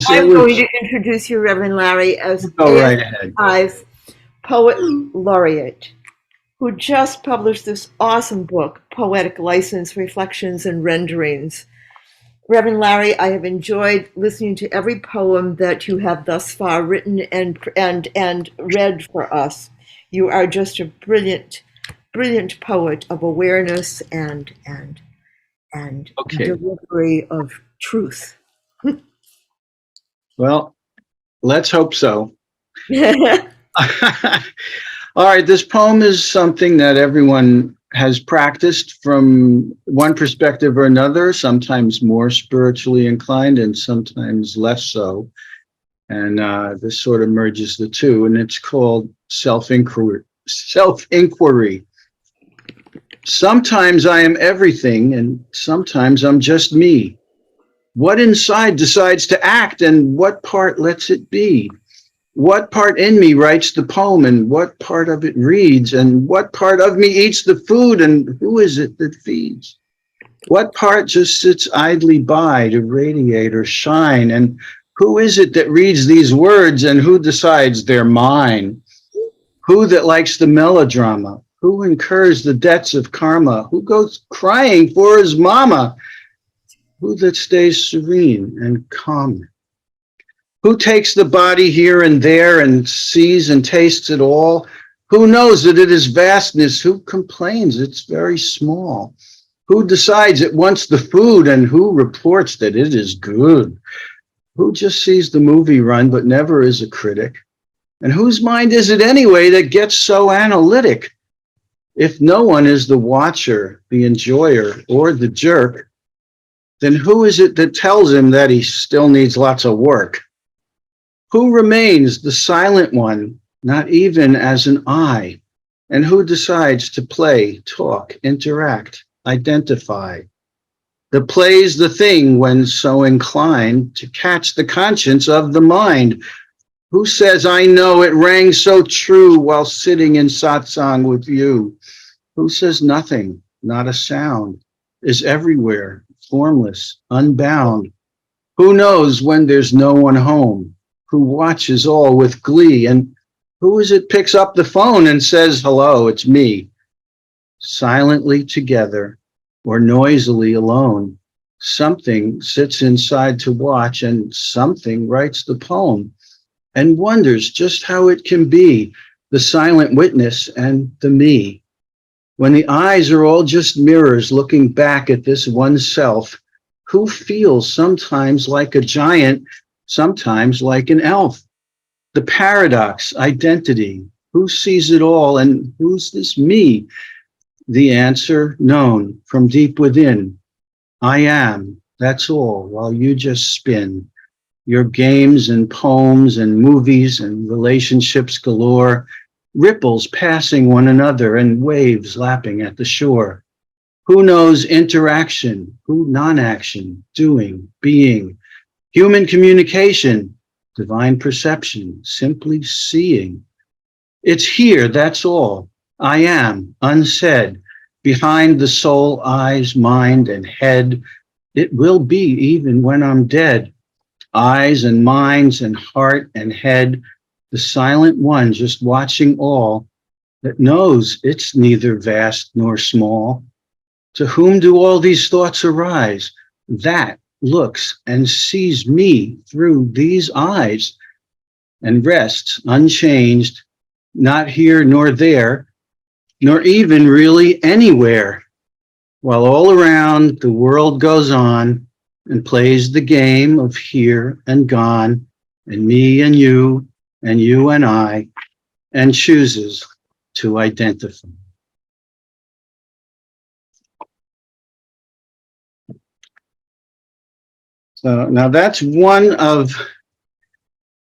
I'm going to introduce you, Reverend Larry, as Go right ahead. ASI's Poet Laureate, who just published this awesome book, Poetic License, Reflections and Renderings. Reverend Larry, I have enjoyed listening to every poem that you have thus far written and read for us. You are just a brilliant, brilliant poet of awareness and delivery of truth. Well, let's hope so. All right, this poem is something that everyone has practiced from one perspective or another, sometimes more spiritually inclined and sometimes less so. And this sort of merges the two, and it's called SelfInquiry. SelfInquiry. Sometimes I am everything, and sometimes I'm just me. What inside decides to act, and what part lets it be? What part in me writes the poem, and what part of it reads, and what part of me eats the food, and who is it that feeds? What part just sits idly by to radiate or shine, and who is it that reads these words, and who decides they're mine? Who that likes the melodrama? Who incurs the debts of karma? Who goes crying for his mama? Who that stays serene and calm? Who takes the body here and there and sees and tastes it all? Who knows that it is vastness? Who complains it's very small? Who decides it wants the food, and who reports that it is good? Who just sees the movie run but never is a critic? And whose mind is it anyway that gets so analytic? If no one is the watcher, the enjoyer, or the jerk, then who is it that tells him that he still needs lots of work? Who remains the silent one, not even as an I? And who decides to play, talk, interact, identify? The play's the thing when so inclined to catch the conscience of the mind. Who says, I know it rang so true while sitting in satsang with you? Who says nothing, not a sound, is everywhere, formless, unbound? Who knows when there's no one home? Who watches all with glee? And who is it picks up the phone and says, hello, it's me? Silently together or noisily alone, something sits inside to watch, and something writes the poem and wonders just how it can be the silent witness and the me. When the eyes are all just mirrors looking back at this one self, who feels sometimes like a giant, sometimes like an elf? The paradox, identity, who sees it all, and who's this me? The answer known from deep within. I am, that's all, while you just spin. Your games and poems and movies and relationships galore, ripples passing one another and waves lapping at the shore. Who knows interaction, who non-action, doing, being, human communication, divine perception, simply seeing. It's here, that's all. I am, unsaid, behind the soul, eyes, mind, and head. It will be even when I'm dead. Eyes and minds and heart and head, the silent one just watching all, that knows it's neither vast nor small. To whom do all these thoughts arise? That looks and sees me through these eyes, and rests unchanged, not here nor there, nor even really anywhere, while all around the world goes on and plays the game of here and gone, and me and you and I, and chooses to identify. So now that's one of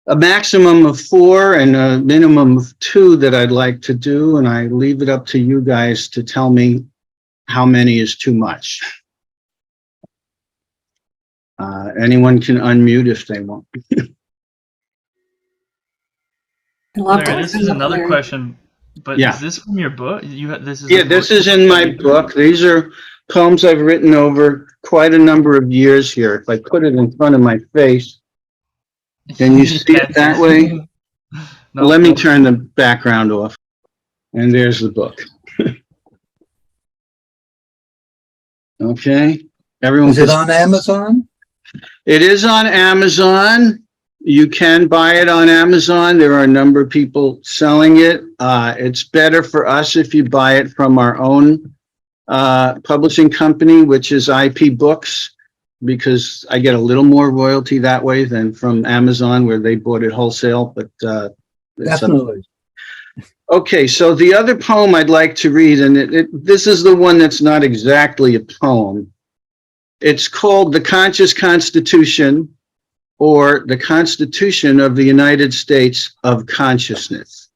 a maximum of 4 and a minimum of 2 that I'd like to do, and I leave it up to you guys to tell me how many is too much. Anyone can unmute if they want. Larry, this is another question, but yeah. Is this from your book? This is in my book. These are poems I've written over quite a number of years here. If I put it in front of my face, Can you see it Can't that see. way? No. Let me turn the background off. And there's the book. Okay. Everyone. Is it on Amazon? It is on Amazon. You can buy it on Amazon. There are a number of people selling it. It's better for us if you buy it from our own publishing company, which is IP Books, because I get a little more royalty that way than from Amazon, where they bought it wholesale. But Definitely. okay, so the other poem I'd like to read, and this is the one that's not exactly a poem. It's called The Conscious Constitution, or The Constitution of the United States of Consciousness.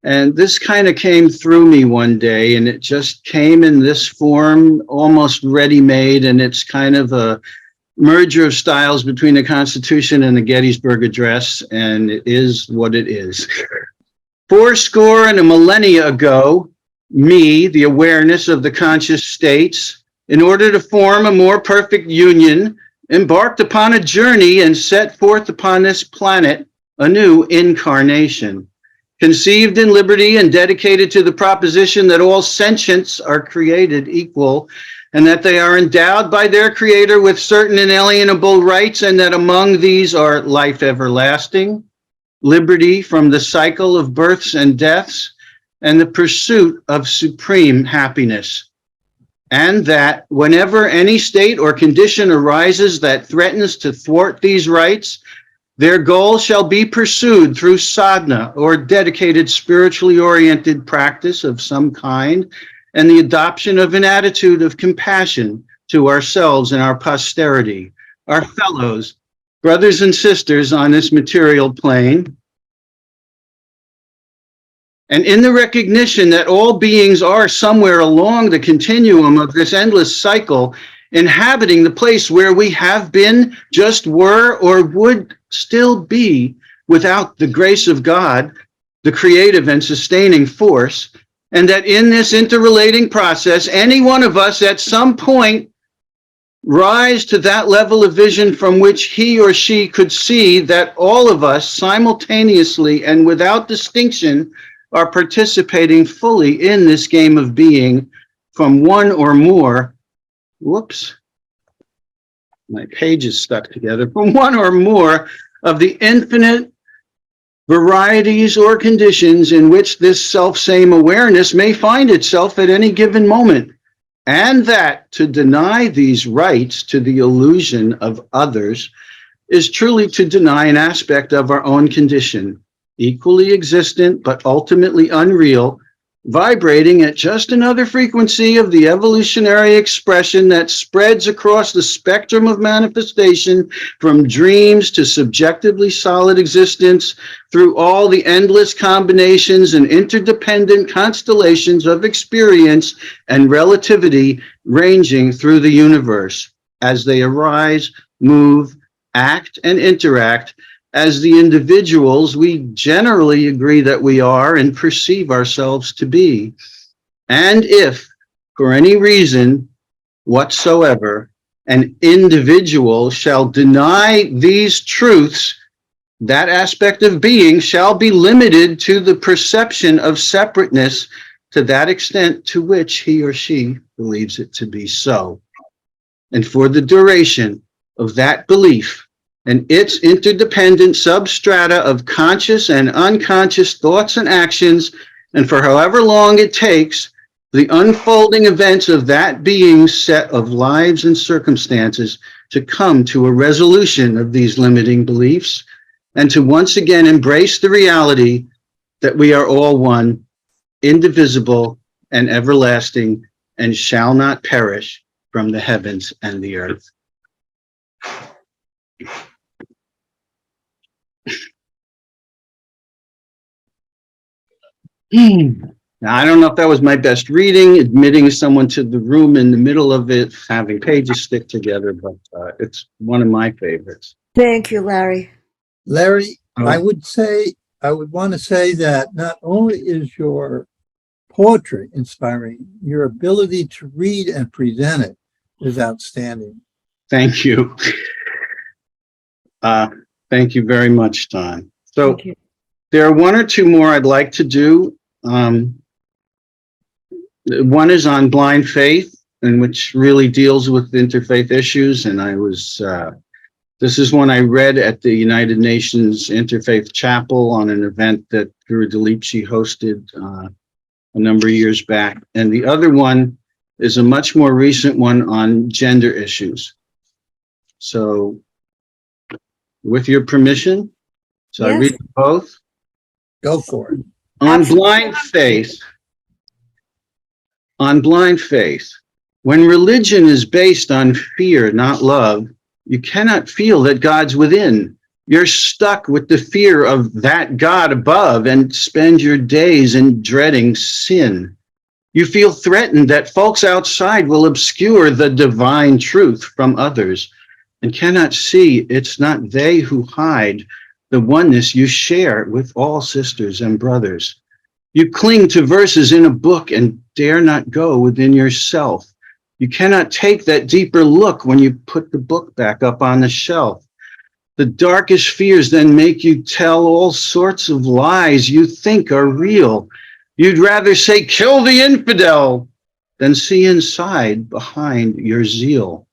And this kind of came through me one day, and it just came in this form, almost ready-made, and it's kind of a merger of styles between the Constitution and the Gettysburg Address, and it is what it is. 80 and a millennia ago, me, the awareness of the conscious states, in order to form a more perfect union, embarked upon a journey and set forth upon this planet a new incarnation, conceived in liberty and dedicated to the proposition that all sentients are created equal, and that they are endowed by their creator with certain inalienable rights, and that among these are life everlasting, liberty from the cycle of births and deaths, and the pursuit of supreme happiness. And that whenever any state or condition arises that threatens to thwart these rights, their goal shall be pursued through sadhana, or dedicated spiritually oriented practice of some kind, and the adoption of an attitude of compassion to ourselves and our posterity, our fellows, brothers and sisters on this material plane. And in the recognition that all beings are somewhere along the continuum of this endless cycle, inhabiting the place where we have been, just were, or would still be without the grace of God, the creative and sustaining force, and that in this interrelating process, any one of us at some point rise to that level of vision from which he or she could see that all of us simultaneously and without distinction are participating fully in this game of being from one or more, whoops, my page is stuck together, from one or more of the infinite varieties or conditions in which this self-same awareness may find itself at any given moment. And that to deny these rights to the illusion of others is truly to deny an aspect of our own condition, equally existent but ultimately unreal, vibrating at just another frequency of the evolutionary expression that spreads across the spectrum of manifestation, from dreams to subjectively solid existence, through all the endless combinations and interdependent constellations of experience and relativity ranging through the universe, as they arise, move, act, and interact as the individuals we generally agree that we are and perceive ourselves to be. And if, for any reason whatsoever, an individual shall deny these truths, that aspect of being shall be limited to the perception of separateness to that extent to which he or she believes it to be so. And for the duration of that belief, and its interdependent substrata of conscious and unconscious thoughts and actions, and for however long it takes, the unfolding events of that being's set of lives and circumstances to come to a resolution of these limiting beliefs, and to once again embrace the reality that we are all one, indivisible and everlasting, and shall not perish from the heavens and the earth. Now, I don't know if that was my best reading, admitting someone to the room in the middle of it, having pages stick together, but it's one of my favorites. Thank you, Larry. Larry, I would want to say that not only is your poetry inspiring, your ability to read and present it is outstanding. Thank you. Thank you very much, Don. So Thank you. there are one or two more I'd like to do. One is on blind faith, and which really deals with interfaith issues. And this is one I read at the United Nations Interfaith Chapel on an event that Guru Dilipji hosted a number of years back. And the other one is a much more recent one on gender issues. So with your permission, so I Yes. read both. Go for it. On Absolutely. blind faith, when religion is based on fear, not love, you cannot feel that God's within. You're stuck with the fear of that God above and spend your days in dreading sin. You feel threatened that folks outside will obscure the divine truth from others and cannot see it's not they who hide the oneness you share with all sisters and brothers. You cling to verses in a book and dare not go within yourself. You cannot take that deeper look when you put the book back up on the shelf. The darkest fears then make you tell all sorts of lies you think are real. You'd rather say, kill the infidel, than see inside behind your zeal.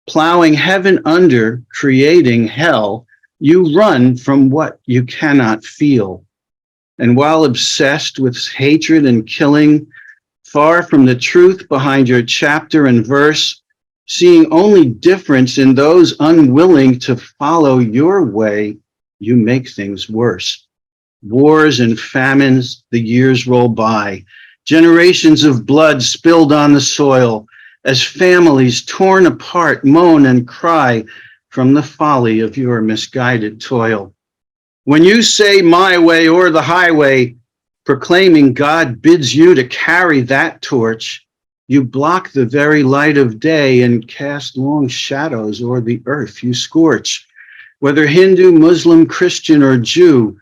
Plowing heaven under, creating hell, you run from what you cannot feel. And while obsessed with hatred and killing, far from the truth behind your chapter and verse, seeing only difference in those unwilling to follow your way, you make things worse. Wars and famines, the years roll by. Generations of blood spilled on the soil as families torn apart moan and cry from the folly of your misguided toil. When you say my way or the highway, proclaiming God bids you to carry that torch, you block the very light of day and cast long shadows o'er the earth you scorch. Whether Hindu, Muslim, Christian, or Jew,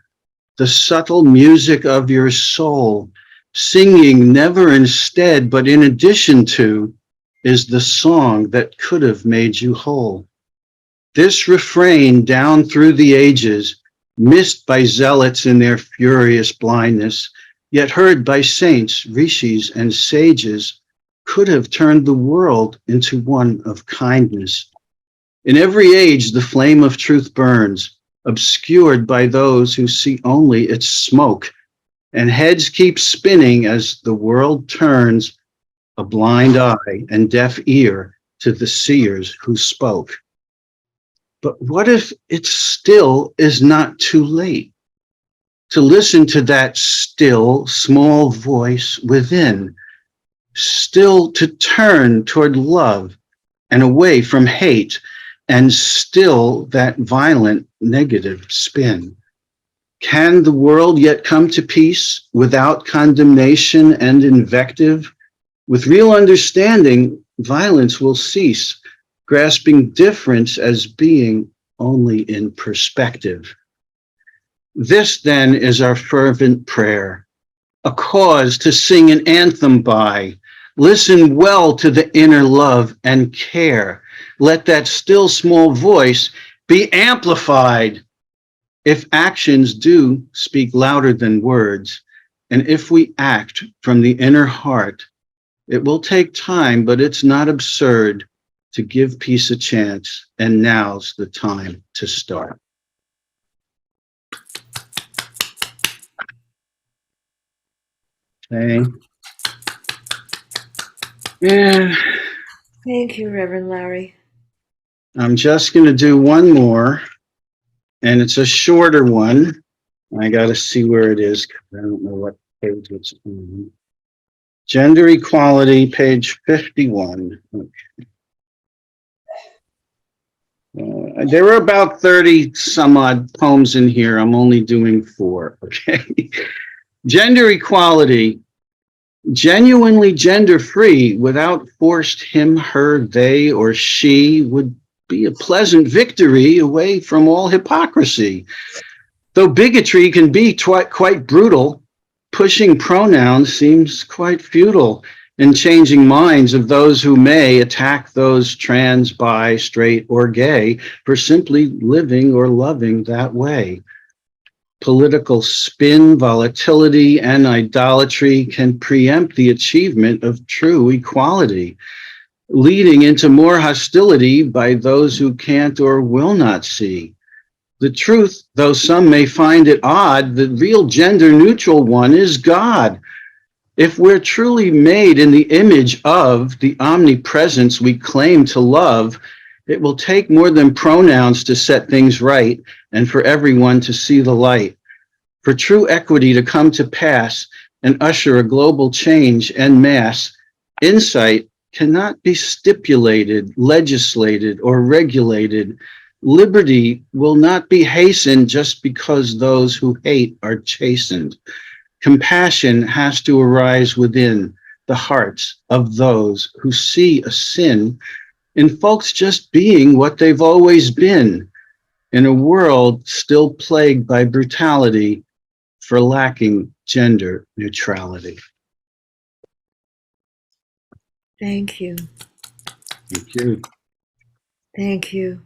the subtle music of your soul, singing never instead, but in addition to, is the song that could have made you whole. This refrain down through the ages, missed by zealots in their furious blindness, yet heard by saints, rishis, and sages, could have turned the world into one of kindness. In every age, the flame of truth burns, obscured by those who see only its smoke, and heads keep spinning as the world turns a blind eye and deaf ear to the seers who spoke. But what if it still is not too late to listen to that still, small voice within, still to turn toward love and away from hate, and still that violent negative spin? Can the world yet come to peace without condemnation and invective? With real understanding, violence will cease, grasping difference as being only in perspective. This then is our fervent prayer, a cause to sing an anthem by. Listen well to the inner love and care. Let that still small voice be amplified. If actions do speak louder than words, and if we act from the inner heart, it will take time, but it's not absurd to give peace a chance, and now's the time to start. Okay. Yeah, Thank you, Reverend Larry. I'm just going to do one more, and it's a shorter one. I got to see where it is, because I don't know what page it's on. Gender equality, page 51. Okay. There were about 30 some odd poems in here. I'm only doing 4, okay? Gender equality, genuinely gender-free without forced him, her, they, or she would be a pleasant victory away from all hypocrisy. Though bigotry can be quite brutal, pushing pronouns seems quite futile. in changing minds of those who may attack those trans, bi, straight, or gay for simply living or loving that way. Political spin, volatility, and idolatry can preempt the achievement of true equality, leading into more hostility by those who can't or will not see. The truth, though some may find it odd, the real gender-neutral one is God. If we're truly made in the image of the omnipresence we claim to love, it will take more than pronouns to set things right and for everyone to see the light. For true equity to come to pass and usher a global change en masse, insight cannot be stipulated, legislated, or regulated. Liberty will not be hastened just because those who hate are chastened. Compassion has to arise within the hearts of those who see a sin in folks just being what they've always been in a world still plagued by brutality for lacking gender neutrality. Thank you. Thank you. Thank you.